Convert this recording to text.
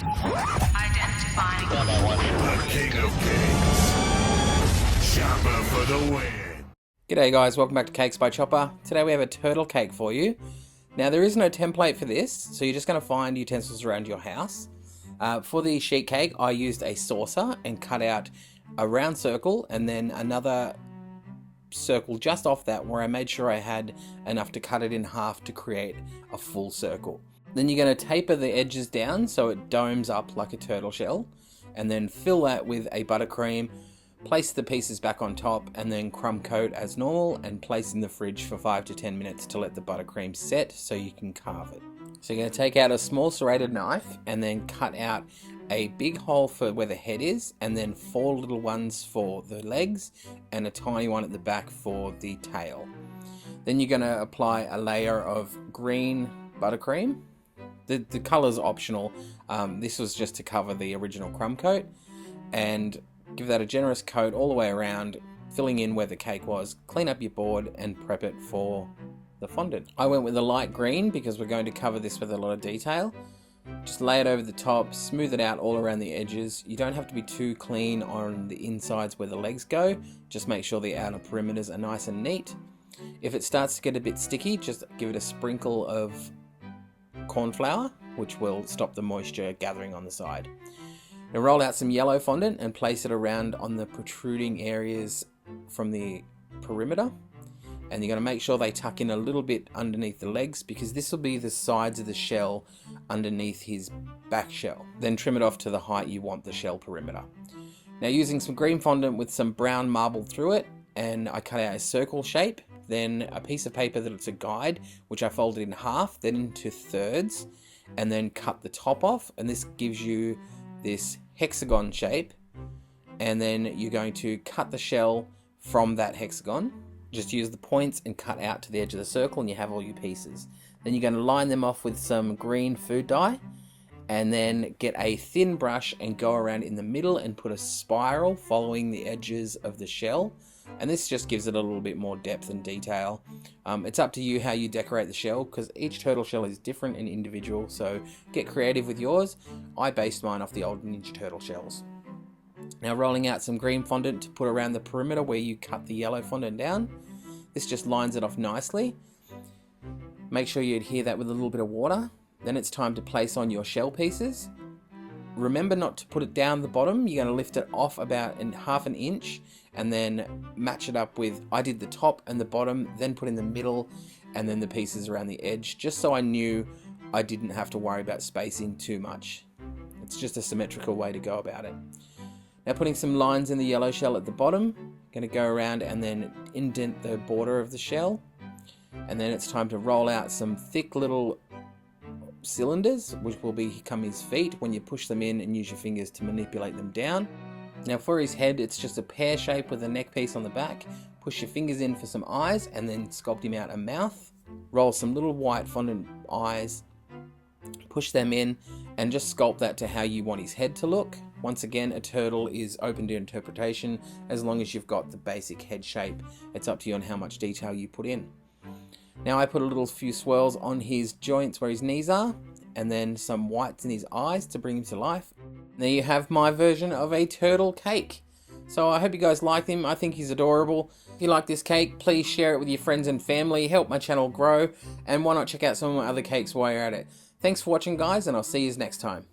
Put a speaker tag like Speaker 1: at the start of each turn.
Speaker 1: Identifying.
Speaker 2: The king of cakes. Chopper for the win.
Speaker 3: G'day guys, welcome back to Cakes by Chopper. Today we have a turtle cake for you. Now there is no template for this, so you're just going to find utensils around your house. For the sheet cake, I used a saucer and cut out a round circle and then another circle just off that where I made sure I had enough to cut it in half to create a full circle. Then you're going to taper the edges down so it domes up like a turtle shell, and then fill that with a buttercream, place the pieces back on top, and then crumb coat as normal and place in the fridge for 5 to 10 minutes to let the buttercream set so you can carve it. So you're going to take out a small serrated knife and then cut out a big hole for where the head is, and then 4 little ones for the legs and a tiny one at the back for the tail. Then you're going to apply a layer of green buttercream. The color's optional. This was just to cover the original crumb coat, and give that a generous coat all the way around, filling in where the cake was. Clean up your board and prep it for the fondant. I went with a light green because we're going to cover this with a lot of detail. Just lay it over the top, smooth it out all around the edges. You don't have to be too clean on the insides where the legs go. Just make sure the outer perimeters are nice and neat. If it starts to get a bit sticky, just give it a sprinkle of cornflour, which will stop the moisture gathering on the side. Now roll out some yellow fondant and place it around on the protruding areas from the perimeter. And you're going to make sure they tuck in a little bit underneath the legs, because this will be the sides of the shell underneath his back shell. Then trim it off to the height you want the shell perimeter. Now using some green fondant with some brown marble through it, and I cut out a circle shape, then a piece of paper that's a guide, which I folded in half, then into thirds, and then cut the top off, and this gives you this hexagon shape. And then you're going to cut the shell from that hexagon. Just use the points and cut out to the edge of the circle and you have all your pieces. Then you're going to line them off with some green food dye, and then get a thin brush and go around in the middle and put a spiral following the edges of the shell. And this just gives it a little bit more depth and detail. It's up to you how you decorate the shell, because each turtle shell is different and individual, so get creative with yours. I based mine off the old Ninja Turtle shells. Now rolling out some green fondant to put around the perimeter where you cut the yellow fondant down. This just lines it off nicely. Make sure you adhere that with a little bit of water. Then it's time to place on your shell pieces. Remember not to put it down the bottom. You're going to lift it off about half an inch and then match it up with, I did the top and the bottom, then put in the middle and then the pieces around the edge, just so I knew I didn't have to worry about spacing too much. It's just a symmetrical way to go about it. Now putting some lines in the yellow shell at the bottom, going to go around and then indent the border of the shell. And then it's time to roll out some thick little cylinders, which will become his feet when you push them in and use your fingers to manipulate them down. Now for his head, it's just a pear shape with a neck piece on the back. Push your fingers in for some eyes and then sculpt him out a mouth. Roll some little white fondant eyes, push them in, and just sculpt that to how you want his head to look. Once again, a turtle is open to interpretation as long as you've got the basic head shape. It's up to you on how much detail you put in. Now I put a little few swirls on his joints where his knees are, and then some whites in his eyes to bring him to life. There you have my version of a turtle cake. So I hope you guys like him. I think he's adorable. If you like this cake, please share it with your friends and family. Help my channel grow. And why not check out some of my other cakes while you're at it. Thanks for watching, guys, and I'll see you next time.